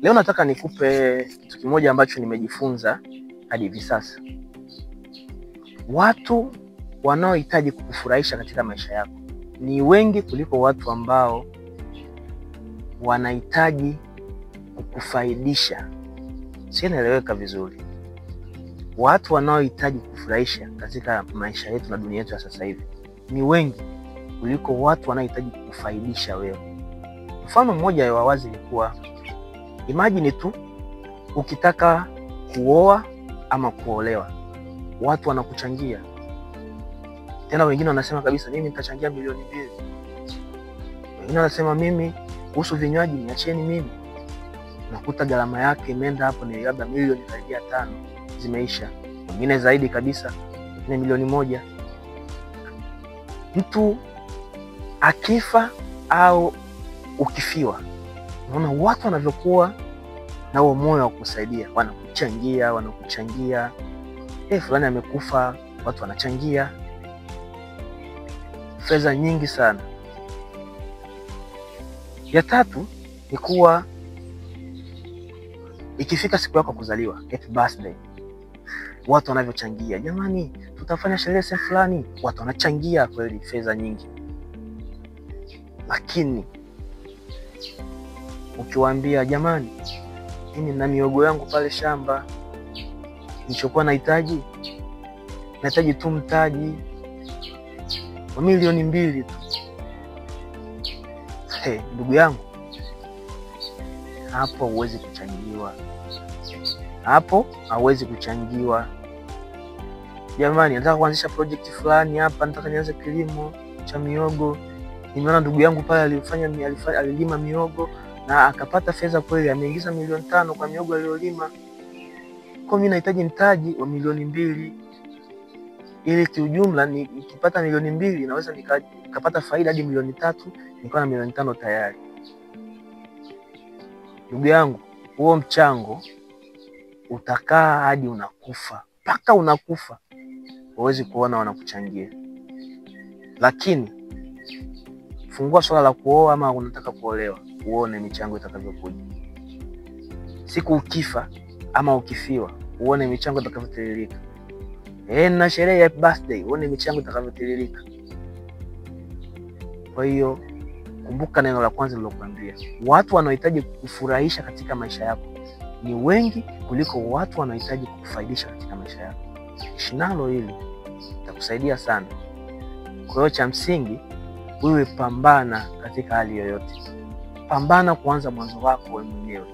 Leo nataka nikupe kitu kimoja ambacho nimejifunza hadi hivi sasa. Watu wanaohitaji kukufurahisha katika maisha yako ni wengi kuliko watu ambao wanahitaji kukufaidisha. Si inaeleweka vizuri? Watu wanaohitaji kukufurahisha katika maisha yetu na dunia yetu ya sasa hivi ni wengi kuliko watu wanaohitaji kukufaidisha wewe. Mfano mmoja wa wazi ni kuwa, imagine tu ukitaka kuoa ama kuolewa, watu wanakuchangia. Tena wengine wanasema kabisa, mimi nitachangia milioni 2. Wengine wanasema, mimi kuhusu vinywaji niacheni mimi. Nakuta gharama yake imeenda hapo ni labda milioni 5 zimeisha. Wengine zaidi kabisa, ni milioni 1. Mtu akifa au ukifiwa, unaona watu wanavyokuwa na huo moyo wa kusaidia, wanakuchangia. Fulani amekufa, watu wanachangia fedha nyingi sana. Ya tatu ni kuwa, ikifika siku yako kuzaliwa, happy birthday, watu wanavyochangia. Jamani, tutafanya sherehe sehemu fulani, watu wanachangia kweli fedha nyingi. Lakini ukiwaambia, jamani, mimi na miogo yangu pale shamba, nilichokuwa nahitaji tu mtaji wa milioni 2 tu. Ndugu yangu, hapo huwezi kuchangiwa. Jamani, nataka kuanzisha project fulani hapa, nataka nianze kilimo cha miogo. Nimeona ndugu yangu pale alilima miogo na akapata fedha kweli, ameingiza milioni 5 kwa miogo aliyolima. Kwa mimi nahitaji mtaji wa milioni 2 ili kiujumla nikipata milioni 2 naweza nikapata faida hadi milioni 3, nikawa na milioni 5 tayari. Ndugu yangu, huo mchango utakaa hadi unakufa. Paka unakufa huwezi kuona wanakuchangia. Lakini fungua swala la kuoa ama unataka kuolewa, uone michango itakavyokuja. Siku ukifa ama ukifiwa, uone michango itakavyotiririka. Na sherehe ya birthday, uone michango itakavyotiririka. Kwa hiyo kumbuka neno la kwanza nilokuambia. Watu wanaohitaji kukufurahisha katika maisha yako ni wengi kuliko watu wanaohitaji kukufaidisha katika maisha yako. Ishi nalo hili, itakusaidia sana. Kwa hiyo cha msingi, wewe pambana katika hali yoyote. Pambana kuanza mwanzo wako wewe mwenyewe.